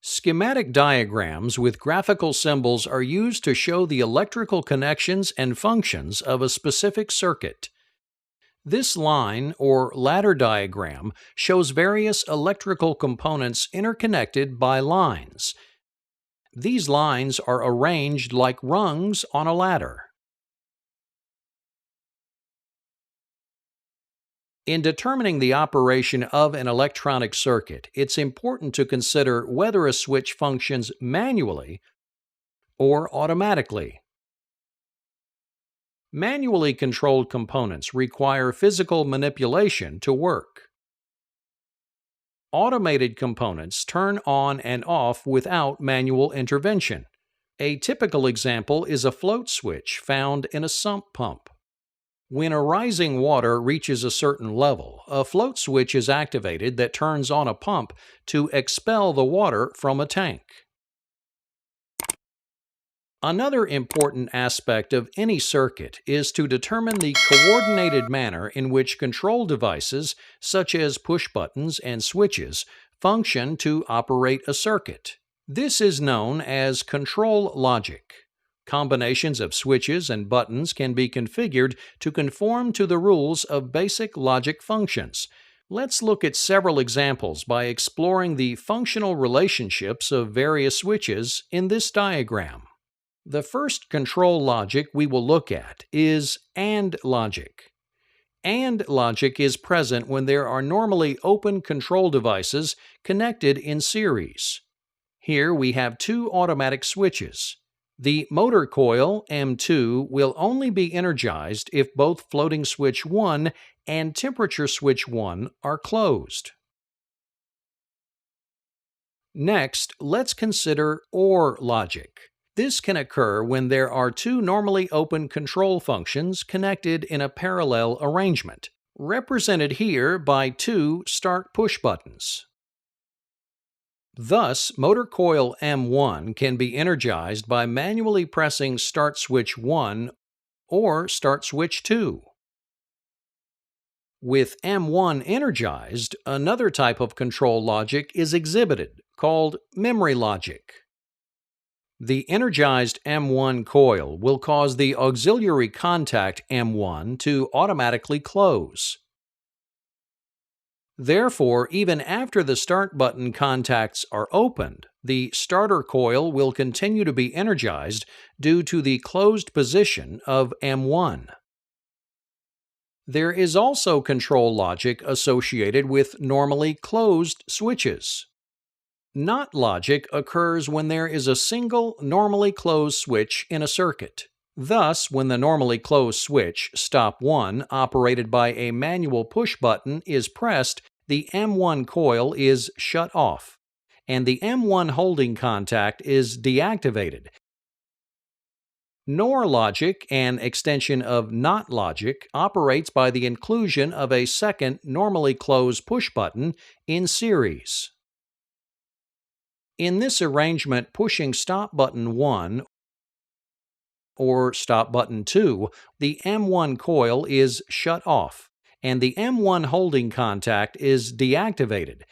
Schematic diagrams with graphical symbols are used to show the electrical connections and functions of a specific circuit. This line or ladder diagram shows various electrical components interconnected by lines. These lines are arranged like rungs on a ladder. In determining the operation of an electronic circuit, it's important to consider whether a switch functions manually or automatically. Manually controlled components require physical manipulation to work. Automated components turn on and off without manual intervention. A typical example is a float switch found in a sump pump. When a rising water reaches a certain level, a float switch is activated that turns on a pump to expel the water from a tank. Another important aspect of any circuit is to determine the coordinated manner in which control devices, such as push buttons and switches, function to operate a circuit. This is known as control logic. Combinations of switches and buttons can be configured to conform to the rules of basic logic functions. Let's look at several examples by exploring the functional relationships of various switches in this diagram. The first control logic we will look at is AND logic. AND logic is present when there are normally open control devices connected in series. Here we have two automatic switches. The motor coil M2 will only be energized if both floating switch 1 and temperature switch 1 are closed. Next, let's consider OR logic. This can occur when there are two normally open control functions connected in a parallel arrangement, represented here by two start push buttons. Thus, motor coil M1 can be energized by manually pressing start switch 1 or start switch 2. With M1 energized, another type of control logic is exhibited, called memory logic. The energized M1 coil will cause the auxiliary contact M1 to automatically close. Therefore, even after the start button contacts are opened, the starter coil will continue to be energized due to the closed position of M1. There is also control logic associated with normally closed switches. NOT logic occurs when there is a single normally closed switch in a circuit. Thus, when the normally closed switch, stop 1, operated by a manual push button, is pressed, the M1 coil is shut off, and the M1 holding contact is deactivated. NOR logic, an extension of NOT logic, operates by the inclusion of a second normally closed push button in series. In this arrangement, pushing stop button 1 or stop button 2, the M1 coil is shut off, and the M1 holding contact is deactivated,